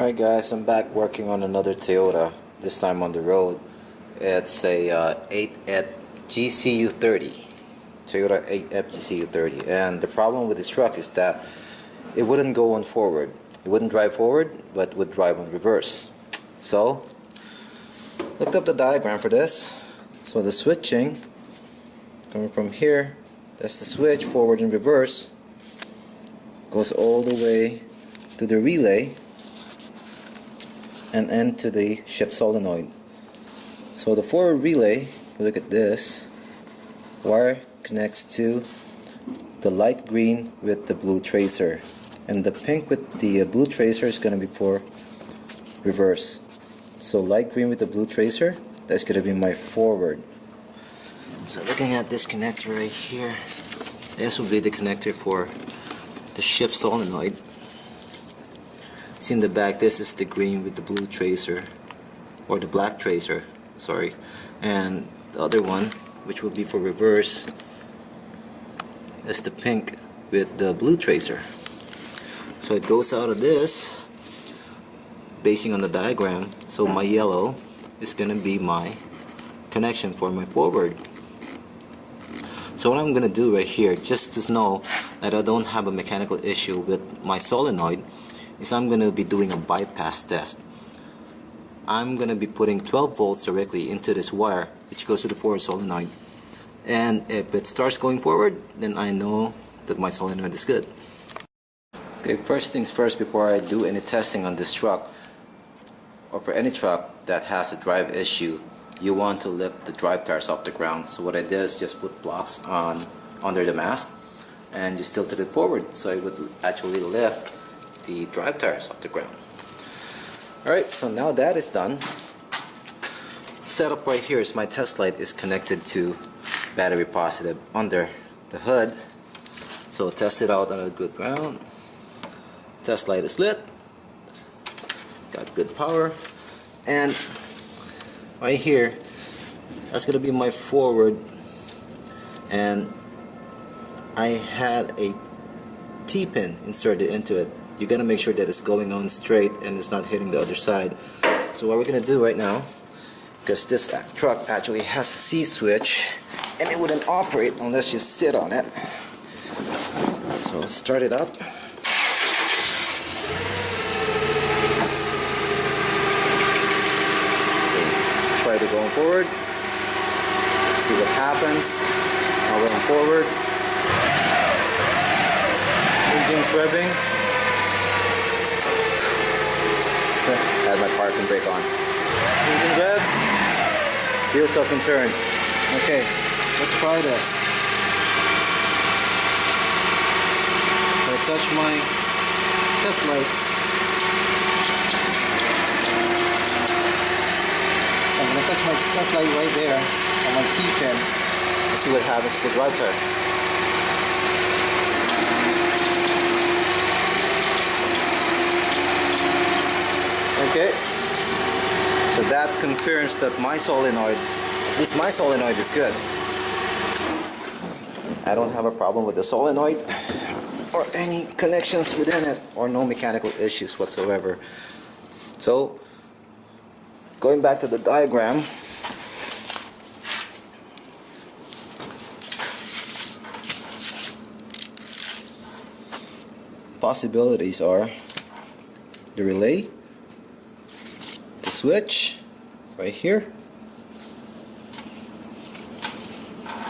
Alright guys, I'm back working on another Toyota, this time on the road. It's a 8F GCU30, Toyota 8F GCU30, and the problem with this truck is that it wouldn't go on forward. It wouldn't drive forward, but would drive on reverse. So, looked up the diagram for this. So the switching, coming from here, that's the switch, forward and reverse, goes all the way to the relay and end to the shift solenoid. So the forward relay, look at this, wire connects to the light green with the blue tracer, and the pink with the blue tracer is going to be for reverse. So light green with the blue tracer, that's going to be my forward. So looking at this connector right here, this will be the connector for the shift solenoid. See in the back, this is the green with the blue tracer, or the black tracer, sorry, and the other one, which will be for reverse, is the pink with the blue tracer. So it goes out of this, basing on the diagram. So my yellow is gonna be my connection for my forward. So what I'm gonna do right here, just to know that I don't have a mechanical issue with my solenoid, is I'm going to be doing a bypass test. I'm going to be putting 12 volts directly into this wire, which goes to the forward solenoid, and if it starts going forward, then I know that my solenoid is good. Okay, first things first, before I do any testing on this truck, or for any truck that has a drive issue, you want to lift the drive tires off the ground. So what I did is just put blocks on under the mast and just tilted it forward, so it would actually lift the drive tires off the ground. Alright, so now that is done, setup right here is my test light is connected to battery positive under the hood. So test it out on a good ground. Test light is lit, got good power, and right here, that's gonna be my forward, and I had a T-pin inserted into it. You gotta make sure that it's going on straight and it's not hitting the other side. So what we're gonna do right now, because this truck actually has a C switch and it wouldn't operate unless you sit on it. So let's start it up. So try to go forward. See what happens. Now going forward. Engine's revving. Had my parking brake on. Engine revs, wheels doesn't turn. Okay, let's try this. So I touch my test light. I'm going to touch my test light right there on my T-pin and see what happens to the drive tire. Okay, so that confirms that my solenoid, at least my solenoid is good. I don't have a problem with the solenoid or any connections within it, or no mechanical issues whatsoever. So, going back to the diagram, possibilities are the relay, switch right here,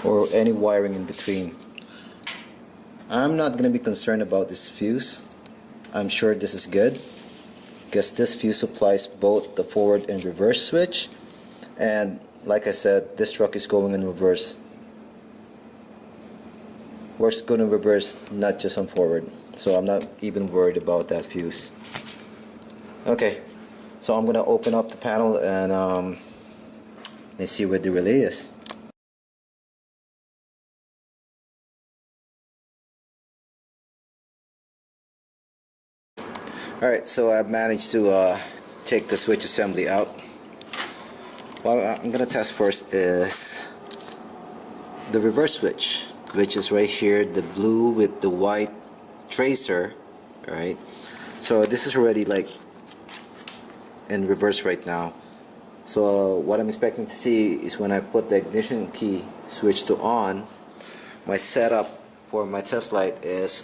or any wiring in between. I'm not going to be concerned about this fuse. I'm sure this is good, because this fuse supplies both the forward and reverse switch, and like I said, this truck is going in reverse. We're going in reverse, not just on forward, so I'm not even worried about that fuse. Okay, so I'm going to open up the panel and let's see where the relay is. Alright, so I've managed to take the switch assembly out. What I'm going to test first is the reverse switch, which is right here, the blue with the white tracer, right? So this is already like in reverse right now. So what I'm expecting to see is when I put the ignition key switch to on, my setup for my test light is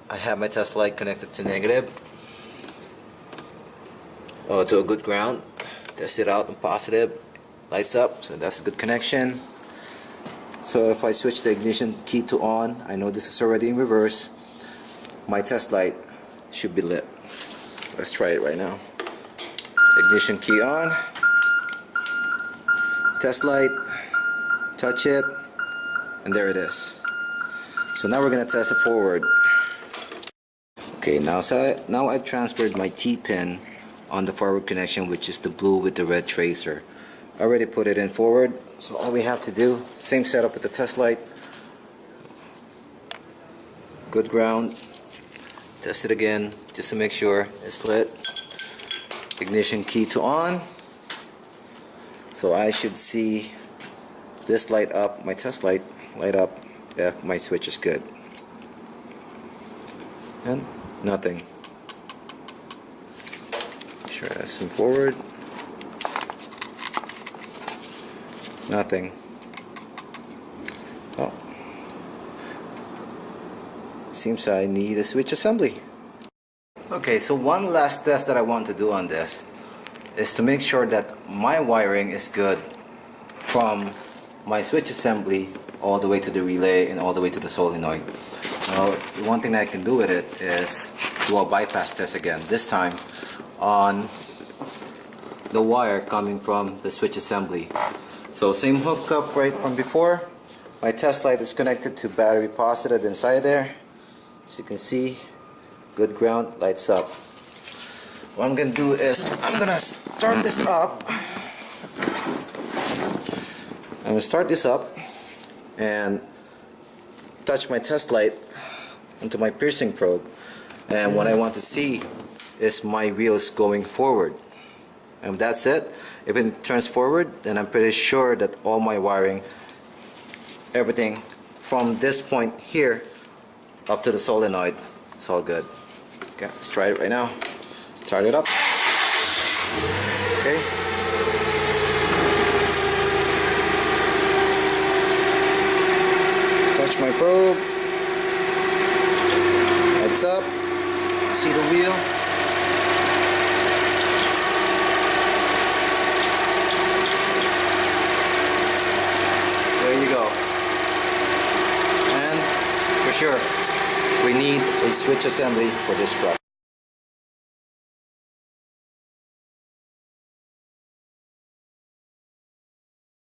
I have my test light connected to negative, or to a good ground. Test it out on positive, lights up, so that's a good connection. So if I switch the ignition key to on, I know this is already in reverse, my test light should be lit. Let's try it right now. Ignition key on, test light, touch it, and there it is. So now we're going to test it forward. Okay, now I've transferred my T pin on the forward connection, which is the blue with the red tracer. I already put it in forward, so all we have to do, same setup with the test light, good ground, test it again just to make sure it's lit. Ignition key to on, so I should see this light up, my test light light up if my switch is good. And nothing. Sure, that's in forward. Nothing. Oh, seems I need a switch assembly. Okay, so one last test that I want to do on this is to make sure that my wiring is good from my switch assembly all the way to the relay and all the way to the solenoid. Now, one thing that I can do with it is do a bypass test again, this time on the wire coming from the switch assembly. So same hookup right from before. My test light is connected to battery positive inside there. As you can see, good ground, lights up. What I'm going to do is I'm going to start this up. I'm going to start this up and touch my test light into my piercing probe. And what I want to see is my wheels going forward. And that's it. If it turns forward, then I'm pretty sure that all my wiring, everything from this point here up to the solenoid, it's all good. Okay, let's try it right now. Start it up. Okay. Touch my probe. Lights up. See the wheel. There you go. And for sure, we need a switch assembly for this truck.